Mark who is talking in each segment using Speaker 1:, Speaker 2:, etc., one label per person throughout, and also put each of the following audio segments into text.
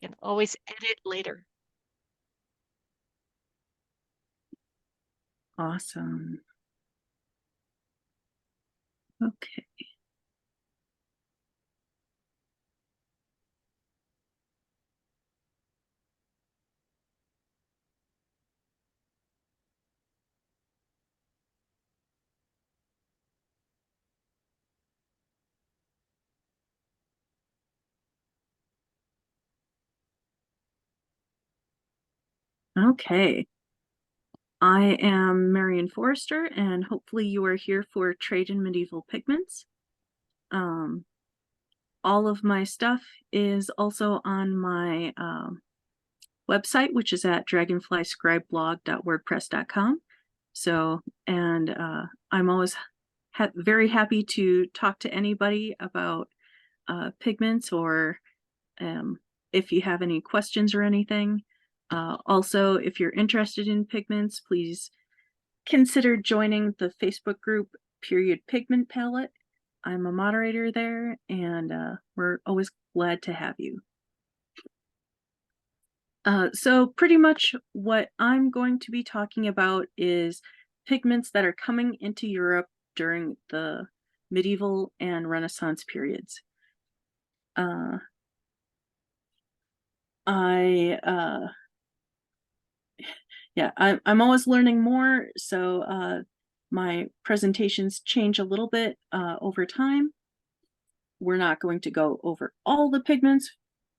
Speaker 1: can always edit later.
Speaker 2: Awesome. Okay. Okay. I am Marion Forrester, and hopefully you are here for Trade in Medieval Pigments. Um, all of my stuff is also on my website, which is at dragonflyscribeblog.wordpress.com. So, and I'm always very happy to talk to anybody about pigments or if you have any questions or anything. Also, if you're interested in pigments, please consider joining the Facebook group Period Pigment Palette. I'm a moderator there, and we're always glad to have you. So pretty much what I'm going to be talking about is pigments that are coming into Europe during the medieval and Renaissance periods. I'm always learning more, so my presentations change a little bit over time. We're not going to go over all the pigments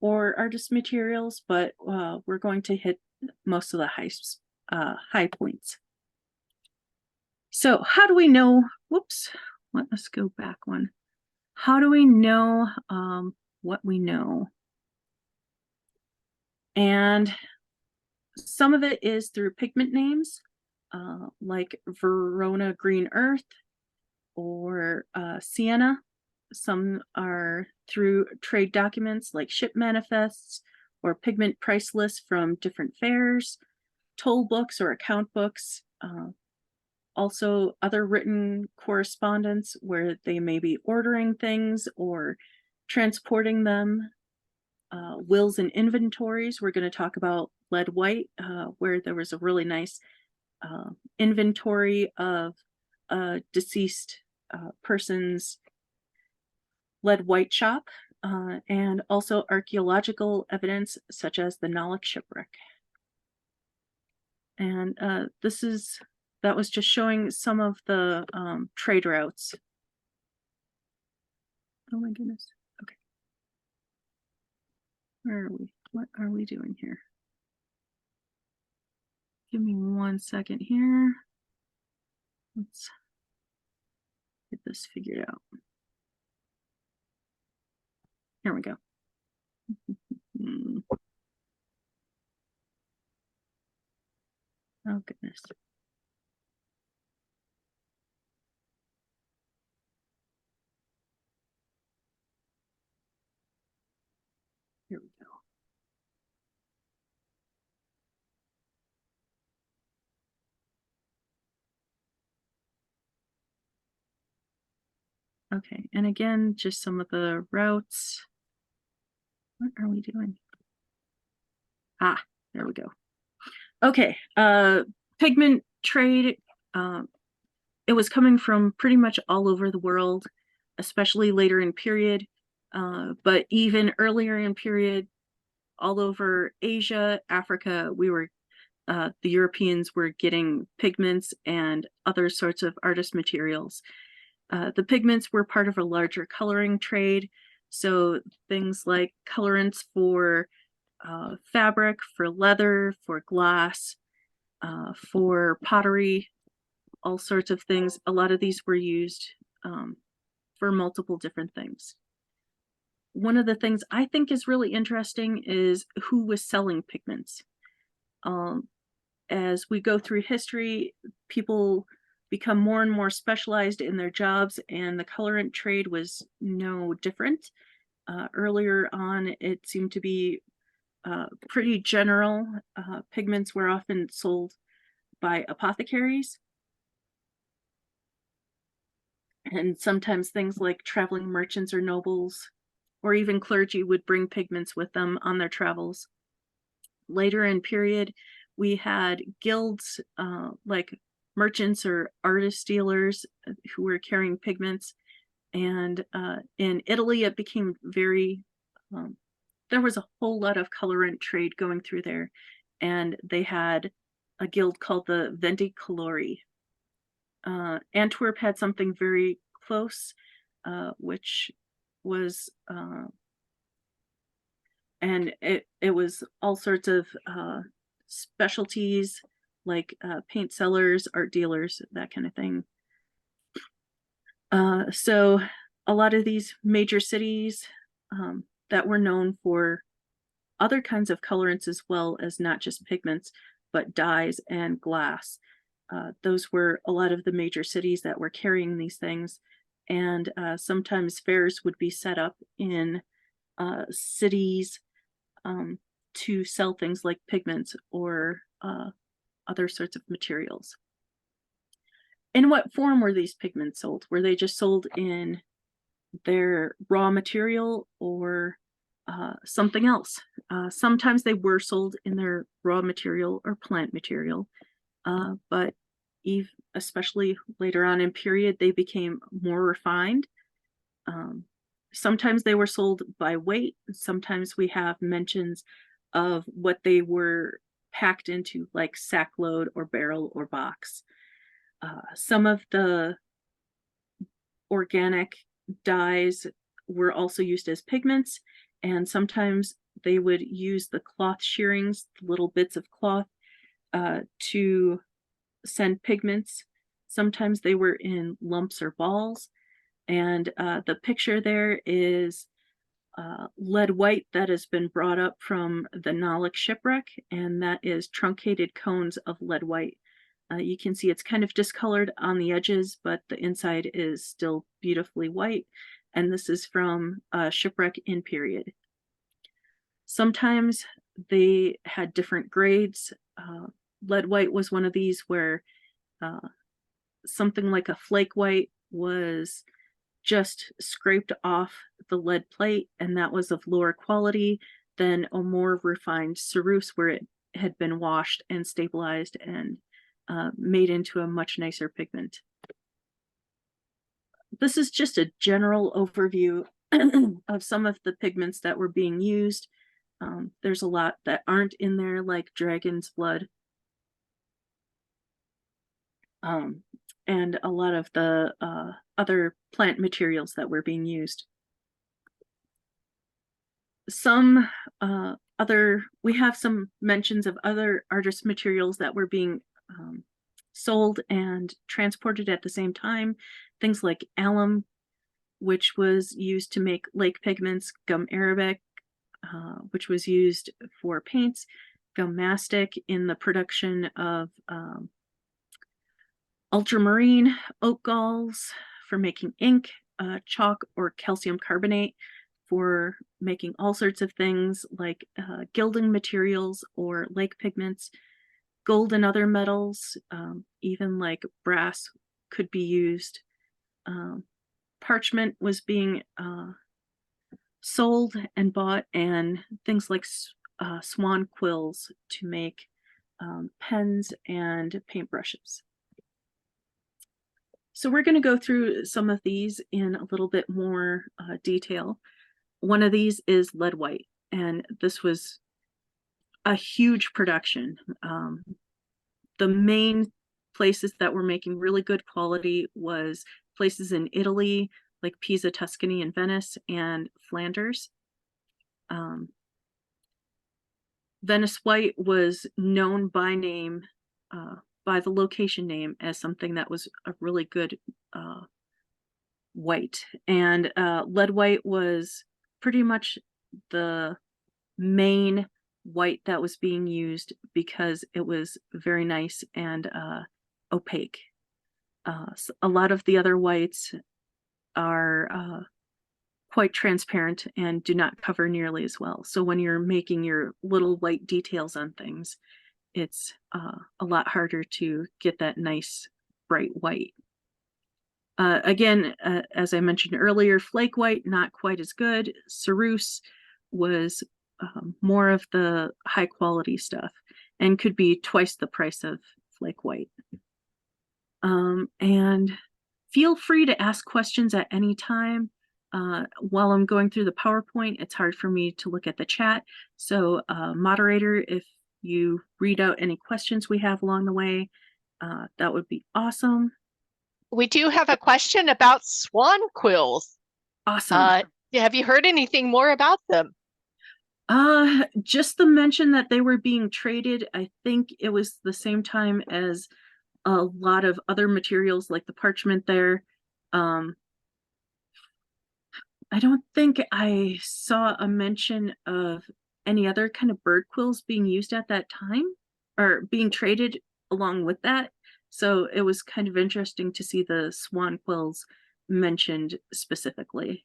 Speaker 2: or artist materials, but we're going to hit most of the high points. So how do we know, whoops, let us go back one. How do we know what we know? And some of it is through pigment names, like Verona Green Earth or Sienna. Some are through trade documents like ship manifests or pigment price lists from different fairs, toll books or account books. Also, other written correspondence where they may be ordering things or transporting them. Wills and inventories. We're going to talk about lead white, where there was a really nice inventory of a deceased person's lead white shop, and also archaeological evidence such as the Nollik shipwreck. And that was just showing some of the trade routes. Oh my goodness. Okay. Where are we? What are we doing here? Give me 1 second here. Let's get this figured out. Here we go. Oh goodness. Here we go. Okay, and again, just some of the routes. What are we doing? Ah, there we go. Okay, pigment trade, it was coming from pretty much all over the world, especially later in period, but even earlier in period, all over Asia, Africa, the Europeans were getting pigments and other sorts of artist materials. The pigments were part of a larger coloring trade, so things like colorants for fabric, for leather, for glass, for pottery, all sorts of things. A lot of these were used for multiple different things. One of the things I think is really interesting is who was selling pigments. As we go through history, people become more and more specialized in their jobs, and the colorant trade was no different. Earlier on, it seemed to be pretty general. Pigments were often sold by apothecaries, and sometimes things like traveling merchants or nobles or even clergy would bring pigments with them on their travels. Later in period, we had guilds like merchants or artist dealers who were carrying pigments. And in Italy, it became very, there was a whole lot of colorant trade going through there. And they had a guild called the Vendicolori. Antwerp had something very close, which was and it was all sorts of specialties like paint sellers, art dealers, that kind of thing. So a lot of these major cities that were known for other kinds of colorants as well as not just pigments, but dyes and glass. Those were a lot of the major cities that were carrying these things. And sometimes fairs would be set up in cities to sell things like pigments or other sorts of materials. In what form were these pigments sold? Were they just sold in their raw material or something else? Sometimes they were sold in their raw material or plant material, but especially later on in period, they became more refined. Sometimes they were sold by weight. Sometimes we have mentions of what they were packed into, like sack load or barrel or box. Some of the organic dyes were also used as pigments, and sometimes they would use the cloth shearings, the little bits of cloth, to send pigments. Sometimes they were in lumps or balls, and the picture there is lead white that has been brought up from the Nolic shipwreck, and that is truncated cones of lead white. You can see it's kind of discolored on the edges, but the inside is still beautifully white. And this is from a shipwreck in period. Sometimes they had different grades. Lead white was one of these where something like a flake white was just scraped off the lead plate, and that was of lower quality than a more refined ceruse where it had been washed and stabilized and made into a much nicer pigment. This is just a general overview of some of the pigments that were being used. There's a lot that aren't in there, like dragon's blood. And a lot of the other plant materials that were being used. We have some mentions of other artist materials that were being sold and transported at the same time. Things like alum, which was used to make lake pigments, gum arabic, which was used for paints, gum mastic in the production of ultramarine, oak galls for making ink, chalk or calcium carbonate for making all sorts of things like gilding materials or lake pigments, gold and other metals, even like brass could be used. Parchment was being sold and bought, and things like swan quills to make pens and paintbrushes. So we're going to go through some of these in a little bit more detail. One of these is lead white, and this was a huge production. The main places that were making really good quality was places in Italy, like Pisa, Tuscany, and Venice, and Flanders. Venice white was known by name, by the location name, as something that was a really good white. And lead white was pretty much the main white that was being used because it was very nice and opaque. So a lot of the other whites are quite transparent and do not cover nearly as well. So when you're making your little white details on things, it's a lot harder to get that nice bright white. Again, as I mentioned earlier, flake white, not quite as good. Ceruse was more of the high quality stuff and could be twice the price of flake white. And feel free to ask questions at any time. While I'm going through the PowerPoint, it's hard for me to look at the chat. So, moderator, if you read out any questions we have along the way, that would be awesome.
Speaker 1: We do have a question about swan quills.
Speaker 2: Awesome.
Speaker 1: Have you heard anything more about them?
Speaker 2: Just the mention that they were being traded. I think it was the same time as a lot of other materials like the parchment there. I don't think I saw a mention of any other kind of bird quills being used at that time or being traded along with that. So it was kind of interesting to see the swan quills mentioned specifically.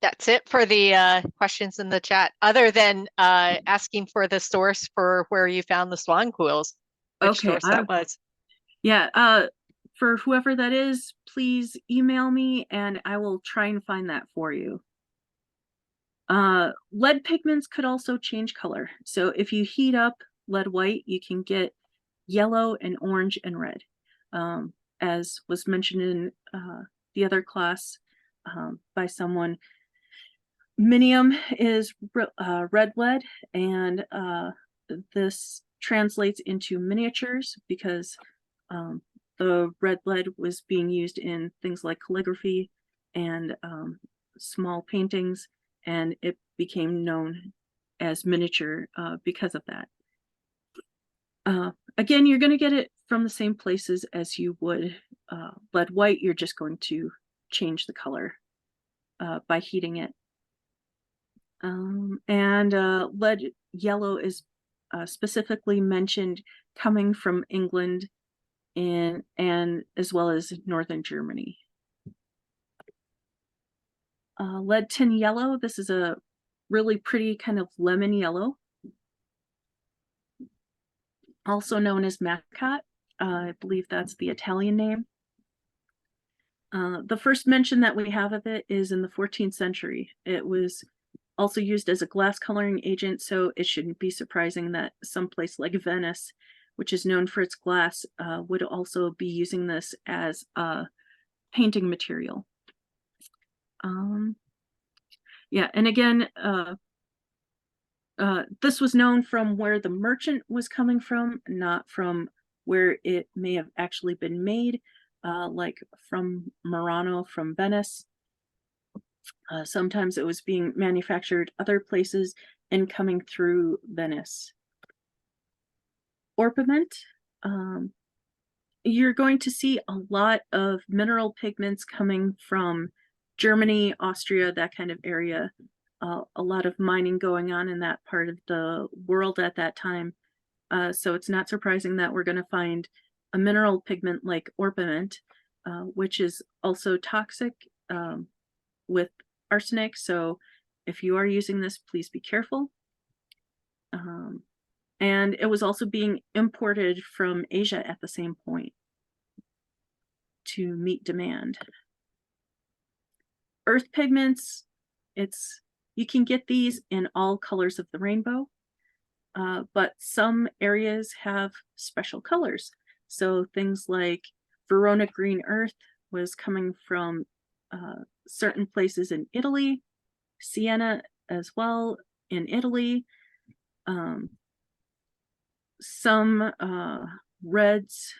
Speaker 1: That's it for the questions in the chat, other than asking for the source for where you found the swan quills, which
Speaker 2: Okay,
Speaker 1: source that was.
Speaker 2: yeah, for whoever that is, please email me and I will try and find that for you. Lead pigments could also change color. So if you heat up lead white, you can get yellow and orange and red. As was mentioned in the other class by someone, minium is red lead, and this translates into miniatures because the red lead was being used in things like calligraphy and small paintings, and it became known as miniature because of that. Again, you're going to get it from the same places as you would lead white. You're just going to change the color by heating it. And lead yellow is specifically mentioned coming from England and as well as northern Germany. Lead tin yellow, this is a really pretty kind of lemon yellow, also known as Macot. I believe that's the Italian name. The first mention that we have of it is in the 14th century. It was also used as a glass coloring agent, so it shouldn't be surprising that someplace like Venice, which is known for its glass, would also be using this as a painting material. Yeah, and again, this was known from where the merchant was coming from, not from where it may have actually been made, like from Murano, from Venice. Sometimes it was being manufactured other places and coming through Venice. Orpiment, you're going to see a lot of mineral pigments coming from Germany, Austria, that kind of area. A lot of mining going on in that part of the world at that time. So it's not surprising that we're going to find a mineral pigment like orpiment, which is also toxic with arsenic. So if you are using this, please be careful. And it was also being imported from Asia at the same point to meet demand. Earth pigments, you can get these in all colors of the rainbow, but some areas have special colors. So things like Verona green earth was coming from certain places in Italy, Siena as well in Italy. Some reds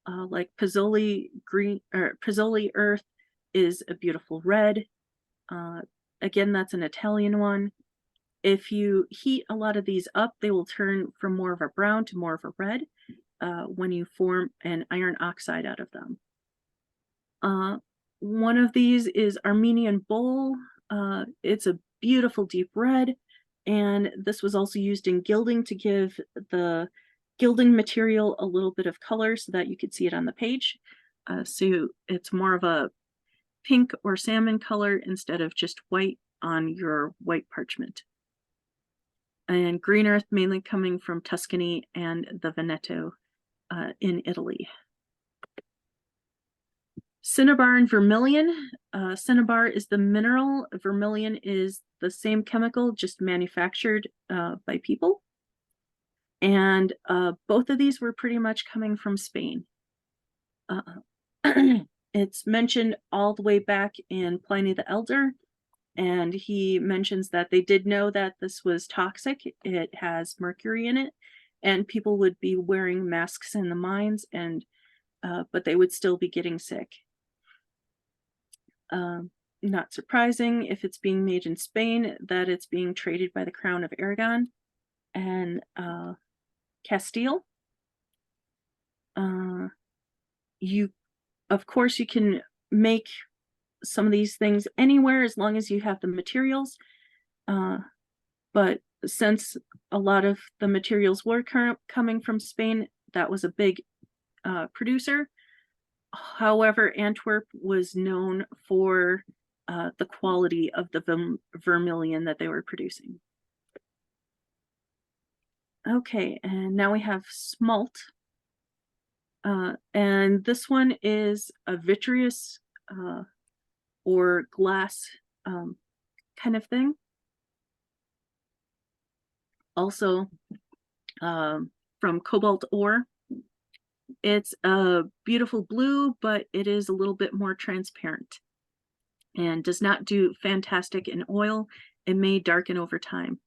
Speaker 2: like Pizzoli green or Pizzoli earth is a beautiful red. Again, that's an Italian one. If you heat a lot of these up, they will turn from more of a brown to more of a red when you form an iron oxide out of them. One of these is Armenian Bowl. It's a beautiful deep red, and this was also used in gilding to give the gilding material a little bit of color so that you could see it on the page. So it's more of a pink or salmon color instead of just white on your white parchment. And green earth mainly coming from Tuscany and the Veneto in Italy. Cinnabar and vermilion. Cinnabar is the mineral. Vermilion is the same chemical, just manufactured by people. And both of these were pretty much coming from Spain. It's mentioned all the way back in Pliny the Elder, and he mentions that they did know that this was toxic. It has mercury in it, and people would be wearing masks in the mines, and but they would still be getting sick. Not surprising if it's being made in Spain, that it's being traded by the Crown of Aragon and Castile. Of course, you can make some of these things anywhere as long as you have the materials. But since a lot of the materials were coming from Spain, that was a big producer. However, Antwerp was known for the quality of the vermilion that they were producing. Okay, and now we have smalt. And this one is a vitreous or glass kind of thing. Also from cobalt ore. It's a beautiful blue, but it is a little bit more transparent and does not do fantastic in oil. It may darken over time.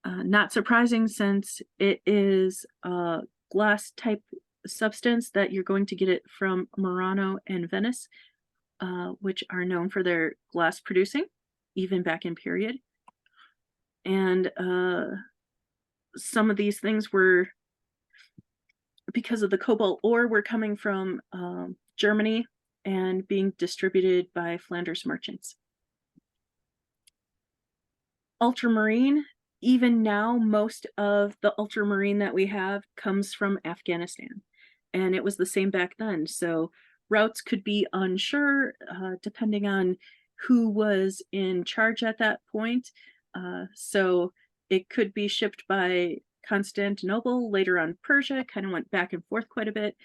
Speaker 2: Not surprising, since it is a glass type substance that you're going to get it from Murano and Venice, which are known for their glass producing, even back in period. And some of these things were, because of the cobalt ore, were coming from Germany and being distributed by Flanders merchants. Ultramarine, even now, most of the ultramarine that we have comes from Afghanistan, and it was the same back then. So routes could be unsure depending on who was in charge at that point. So it could be shipped by Constantinople, later on Persia, kind of went back and forth quite a bit.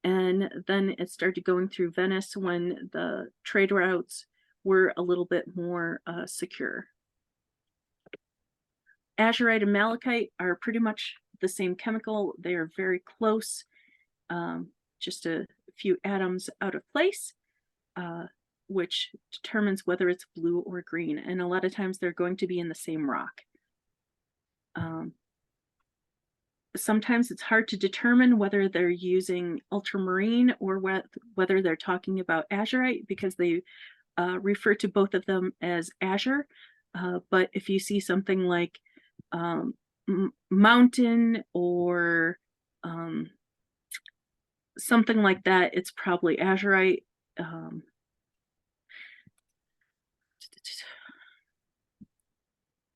Speaker 2: And then it started going through Venice when the trade routes were a little bit more secure. Azurite and malachite are pretty much the same chemical. They are very close, just a few atoms out of place, which determines whether it's blue or green. And a lot of times they're going to be in the same rock. Sometimes it's hard to determine whether they're using ultramarine or whether they're talking about azurite, because they refer to both of them as azure. But if you see something like mountain or something like that, it's probably azurite.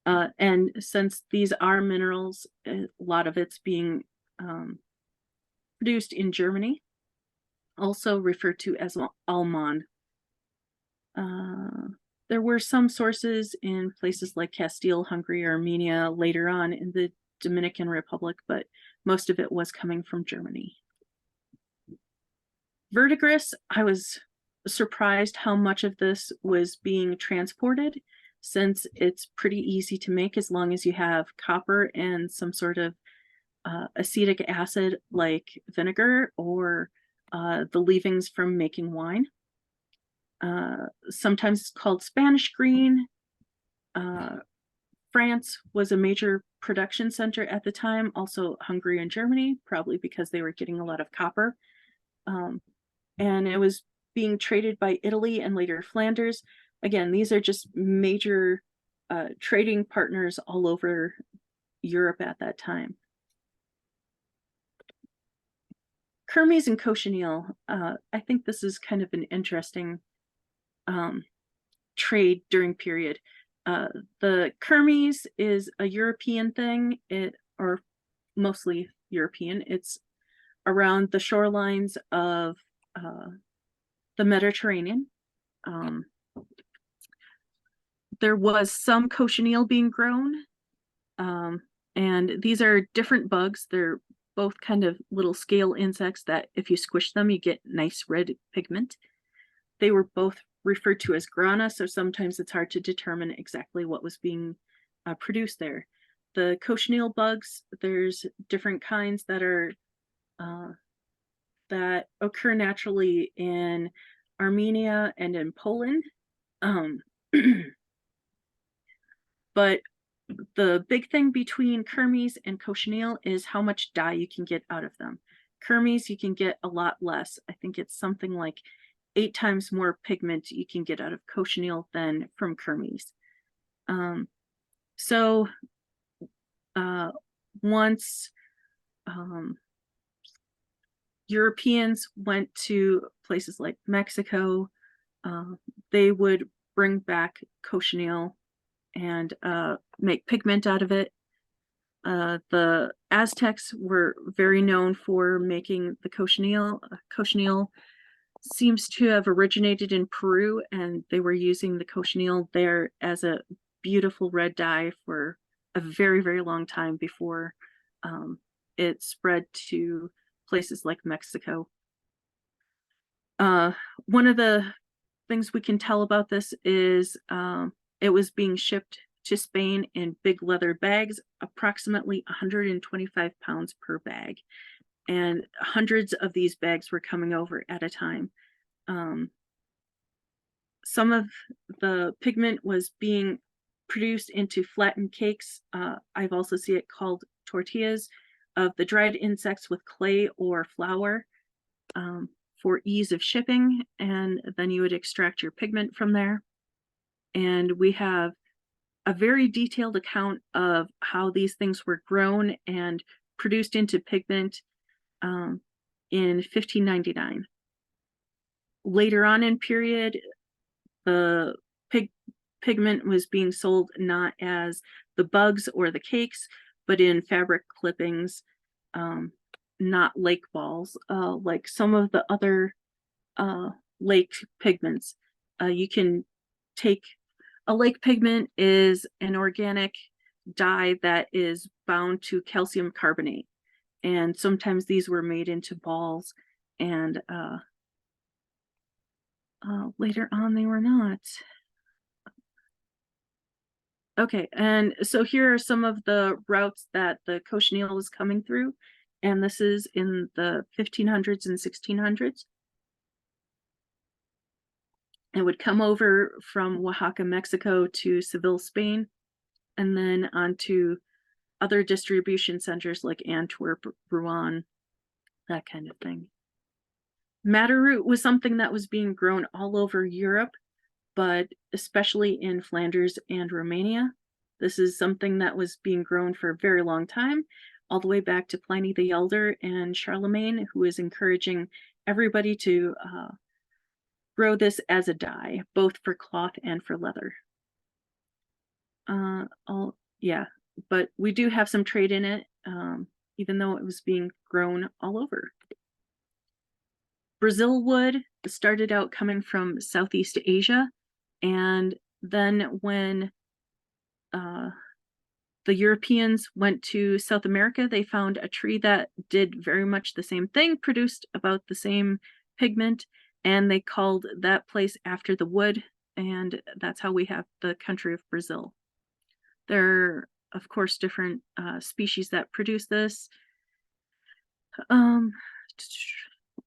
Speaker 2: And since these are minerals, a lot of it's being produced in Germany, also referred to as Alman. There were some sources in places like Castile, Hungary, Armenia later on in the Dominican Republic, but most of it was coming from Germany. Verdigris, I was surprised how much of this was being transported, since it's pretty easy to make as long as you have copper and some sort of acetic acid like vinegar or the leavings from making wine. Sometimes it's called Spanish green. France was a major production center at the time, also Hungary and Germany, probably because they were getting a lot of copper. And it was being traded by Italy and later Flanders. Again, these are just major trading partners all over Europe at that time. Kermes and cochineal. I think this is kind of an interesting trade during period. The Kermes is a European thing, or mostly European. It's around the shorelines of the Mediterranean. There was some cochineal being grown, and these are different bugs. They're both kind of little scale insects that if you squish them, you get nice red pigment. they were both referred to as grana, so sometimes it's hard to determine exactly what was being produced there. The cochineal bugs, there's different kinds that are that occur naturally in Armenia and in Poland. Um, but the big thing between kermes and cochineal is how much dye you can get out of them. Kermes, you can get a lot less. I think it's something like 8 times more pigment you can get out of cochineal than from kermes. So once Europeans went to places like Mexico, they would bring back cochineal and make pigment out of it. The Aztecs were very known for making the cochineal. Cochineal seems to have originated in Peru, and they were using the cochineal there as a beautiful red dye for a very, very long time before it spread to places like Mexico. One of the things we can tell about this is it was being shipped to Spain in big leather bags, approximately 125 pounds per bag. And hundreds of these bags were coming over at a time. Some of the pigment was being produced into flattened cakes. I've also seen it called tortillas of the dried insects with clay or flour for ease of shipping. And then you would extract your pigment from there. And we have a very detailed account of how these things were grown and produced into pigment in 1599. Later on in period, the pigment was being sold not as the bugs or the cakes, but in fabric clippings, not lake balls, like some of the other lake pigments. You can take a lake pigment is an organic dye that is bound to calcium carbonate. And sometimes these were made into balls, and later on they were not. Okay, and so here are some of the routes that the cochineal was coming through, and this is in the 1500s and 1600s. It would come over from Oaxaca, Mexico to Seville, Spain, and then on to other distribution centers like Antwerp, Rouen, that kind of thing. Madder root was something that was being grown all over Europe, but especially in Flanders and Romania. This is something that was being grown for a very long time, all the way back to Pliny the Elder and Charlemagne, who is encouraging everybody to grow this as a dye, both for cloth and for leather. Yeah, but we do have some trade in it, even though it was being grown all over. Brazil wood started out coming from Southeast Asia, and then when the Europeans went to South America, they found a tree that did very much the same thing, produced about the same pigment, and they called that place after the wood, and that's how we have the country of Brazil. There are, of course, different species that produce this.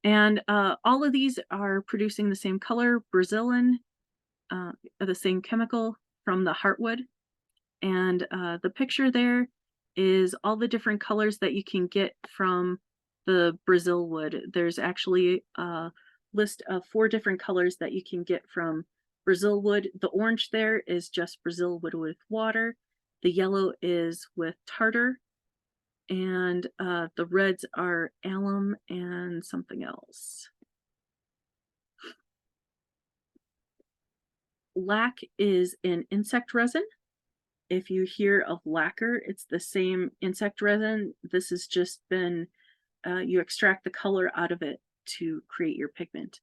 Speaker 2: And all of these are producing the same color, Brazilian, the same chemical from the heartwood. And the picture there is all the different colors that you can get from the Brazil wood. There's actually a list of 4 different colors that you can get from Brazil wood. The orange there is just Brazil wood with water. The yellow is with tartar. And the reds are alum and something else. Lac is an insect resin. If you hear of lacquer, it's the same insect resin. This has just been, you extract the color out of it to create your pigment.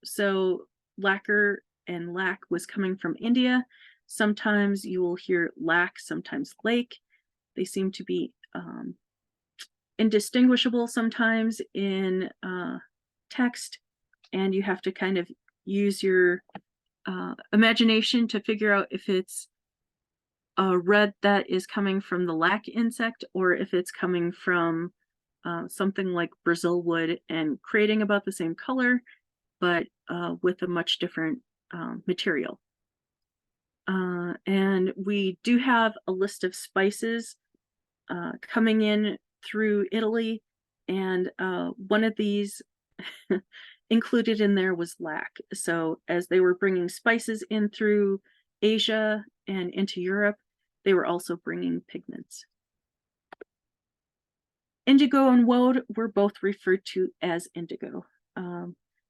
Speaker 2: So lacquer and lac was coming from India. Sometimes you will hear lac, sometimes lake. They seem to be indistinguishable sometimes in text, and you have to kind of use your imagination to figure out if it's a red that is coming from the lac insect or if it's coming from something like Brazil wood, and creating about the same color, but with a much different material. And we do have a list of spices coming in through Italy, and one of these included in there was lac. So as they were bringing spices in through Asia and into Europe, they were also bringing pigments. Indigo and woad were both referred to as indigo.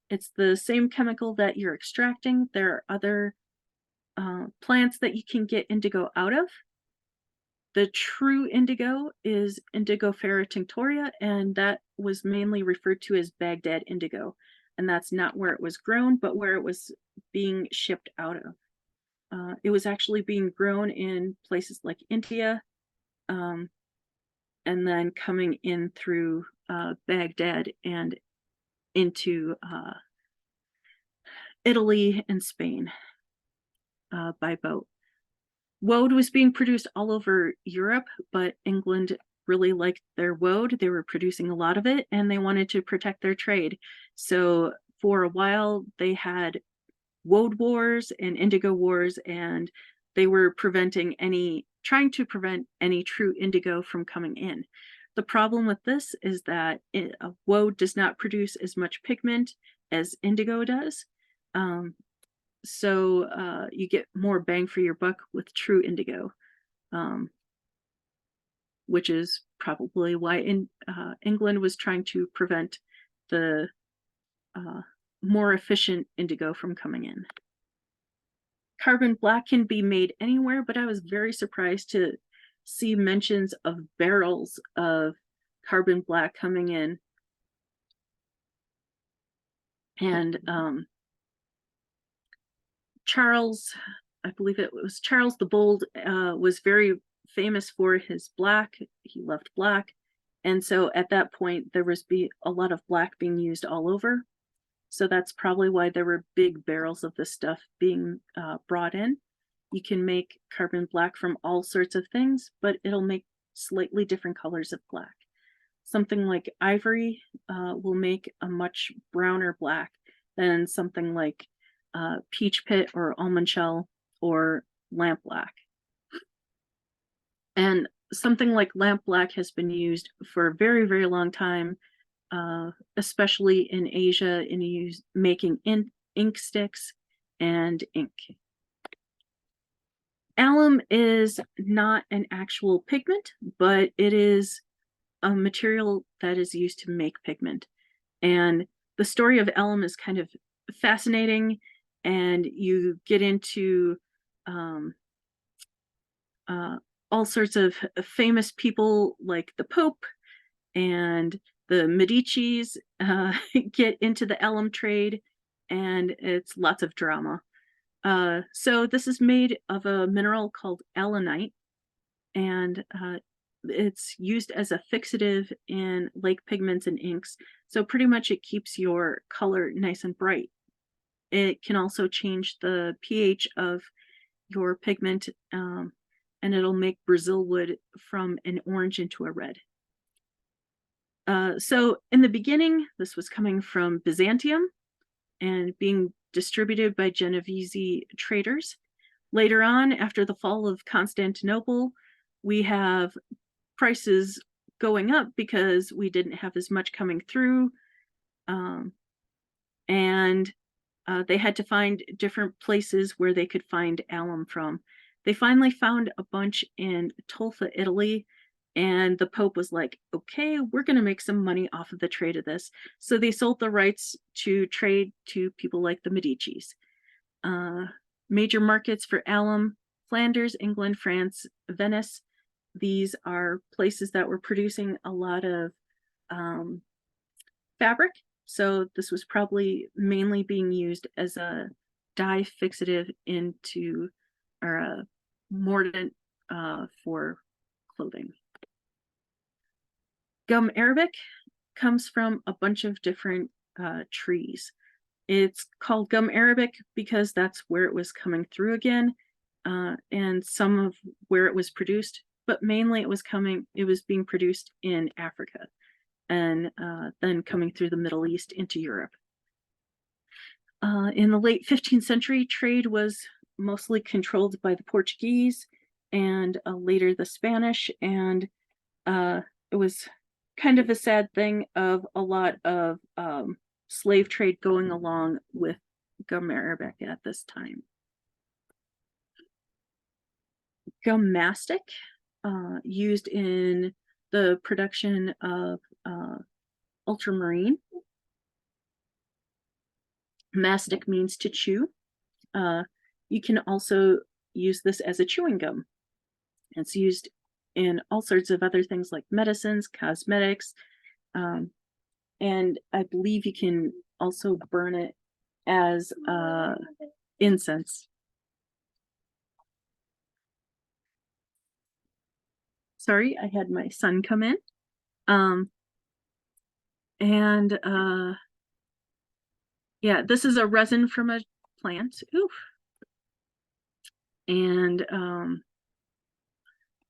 Speaker 2: It's the same chemical that you're extracting. There are other plants that you can get indigo out of. The true indigo is Indigofera tinctoria, and that was mainly referred to as Baghdad indigo. And that's not where it was grown, but where it was being shipped out of. It was actually being grown in places like India, and then coming in through Baghdad and into Italy and Spain by boat. Woad was being produced all over Europe, but England really liked their woad. They were producing a lot of it, and they wanted to protect their trade. So for a while, they had woad wars and indigo wars, and they were trying to prevent any true indigo from coming in. The problem with this is that woad does not produce as much pigment as indigo does. So you get more bang for your buck with true indigo, which is probably why England was trying to prevent the more efficient indigo from coming in. Carbon black can be made anywhere, but I was very surprised to see mentions of barrels of carbon black coming in. And Charles, I believe it was Charles the Bold, was very famous for his black. He loved black. And so at that point, there was a lot of black being used all over. So that's probably why there were big barrels of this stuff being brought in. You can make carbon black from all sorts of things, but it'll make slightly different colors of black. Something like ivory will make a much browner black than something like peach pit or almond shell or lamp black. And something like lamp black has been used for a very, very long time, especially in Asia, in making ink sticks and ink. Alum is not an actual pigment, but it is a material that is used to make pigment. And the story of alum is kind of fascinating, and you get into all sorts of famous people like the Pope and the Medicis get into the alum trade, and it's lots of drama. So this is made of a mineral called alunite, and it's used as a fixative in lake pigments and inks. So pretty much it keeps your color nice and bright. It can also change the pH of your pigment, and it'll make Brazil wood from an orange into a red. So in the beginning, this was coming from Byzantium and being distributed by Genovese traders. Later on, after the fall of Constantinople, we have prices going up because we didn't have as much coming through, and they had to find different places where they could find alum from. They finally found a bunch in Tolfa, Italy, and the Pope was like, okay, we're going to make some money off of the trade of this. So they sold the rights to trade to people like the Medicis. Major markets for alum: Flanders, England, France, Venice. These are places that were producing a lot of fabric. So this was probably mainly being used as a dye fixative into, or a mordant for clothing. Gum arabic comes from a bunch of different trees. It's called gum arabic because that's where it was coming through again, and some of where it was produced, but mainly it was being produced in Africa and then coming through the Middle East into Europe. In the late 15th century, trade was mostly controlled by the Portuguese and later the Spanish, and it was kind of a sad thing of a lot of slave trade going along with gum arabic at this time. Gum mastic, used in the production of ultramarine. Mastic means to chew. You can also use this as a chewing gum. It's used in all sorts of other things like medicines, cosmetics, and I believe you can also burn it as incense. Sorry, I had my son come in. Yeah, this is a resin from a plant. Oof. And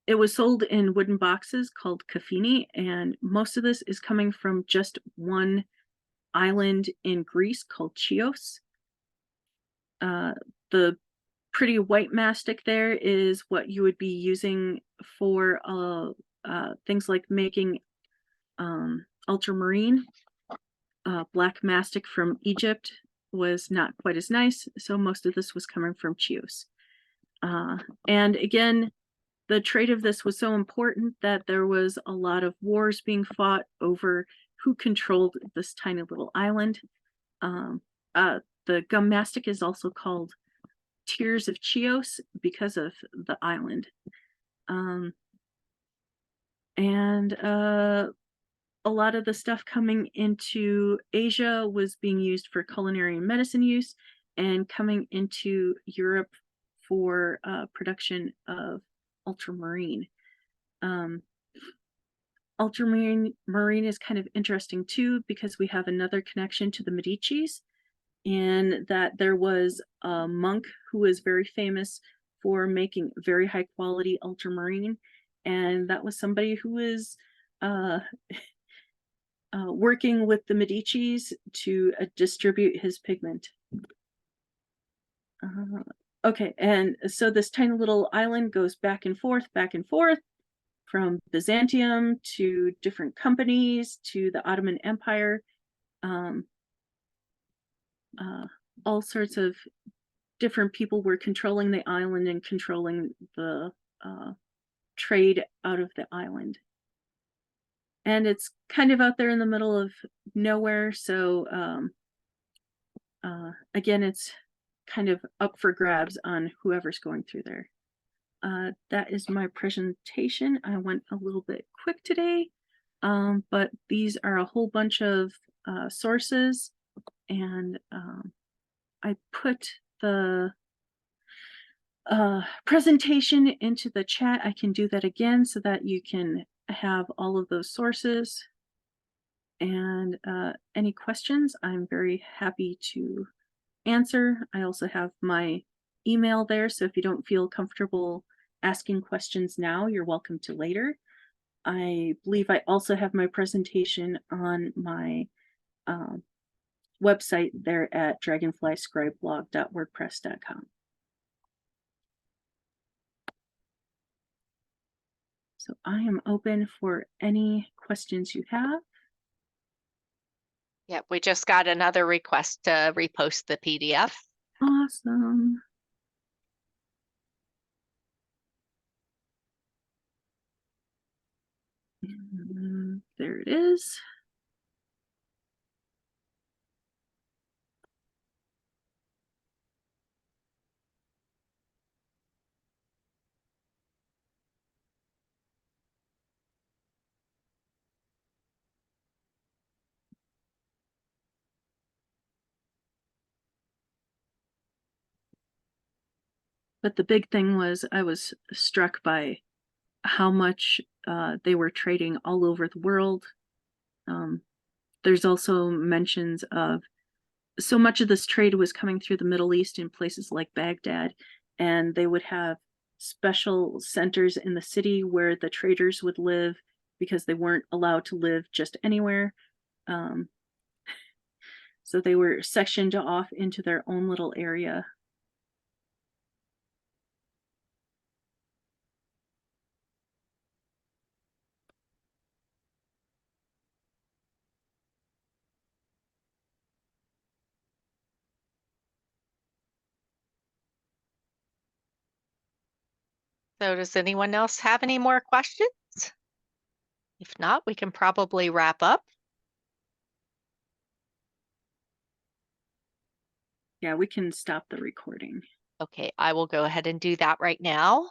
Speaker 2: it was sold in wooden boxes called kafini, and most of this is coming from just one island in Greece called Chios. The pretty white mastic there is what you would be using for things like making ultramarine. Black mastic from Egypt was not quite as nice, so most of this was coming from Chios. And again, the trade of this was so important that there was a lot of wars being fought over who controlled this tiny little island. The gum mastic is also called Tears of Chios because of the island. A lot of the stuff coming into Asia was being used for culinary and medicine use, and coming into Europe for production of ultramarine. Ultramarine is kind of interesting too, because we have another connection to the Medicis, in that there was a monk who was very famous for making very high quality ultramarine, and that was somebody who was working with the Medicis to distribute his pigment. Okay, and so this tiny little island goes back and forth, from Byzantium to different companies to the Ottoman Empire. All sorts of different people were controlling the island and controlling the trade out of the island. And it's kind of out there in the middle of nowhere, so again, it's kind of up for grabs on whoever's going through there. That is my presentation. I went a little bit quick today, but these are a whole bunch of sources, and I put the presentation into the chat. I can do that again so that you can have all of those sources. And any questions, I'm very happy to answer. I also have my email there, so if you don't feel comfortable asking questions now, you're welcome to later. I believe I also have my presentation on my website there at dragonflyscribeblog.wordpress.com. So I am open for any questions you have.
Speaker 1: Yeah, we just got another request to repost the PDF.
Speaker 2: Awesome. And there it is. But the big thing was I was struck by how much they were trading all over the world. There's also mentions of so much of this trade was coming through the Middle East in places like Baghdad, and they would have special centers in the city where the traders would live because they weren't allowed to live just anywhere. Um, so they were sectioned off into their own little area.
Speaker 1: So does anyone else have any more questions? If not, we can probably wrap up.
Speaker 2: Yeah, we can stop the recording.
Speaker 1: Okay, I will go ahead and do that right now.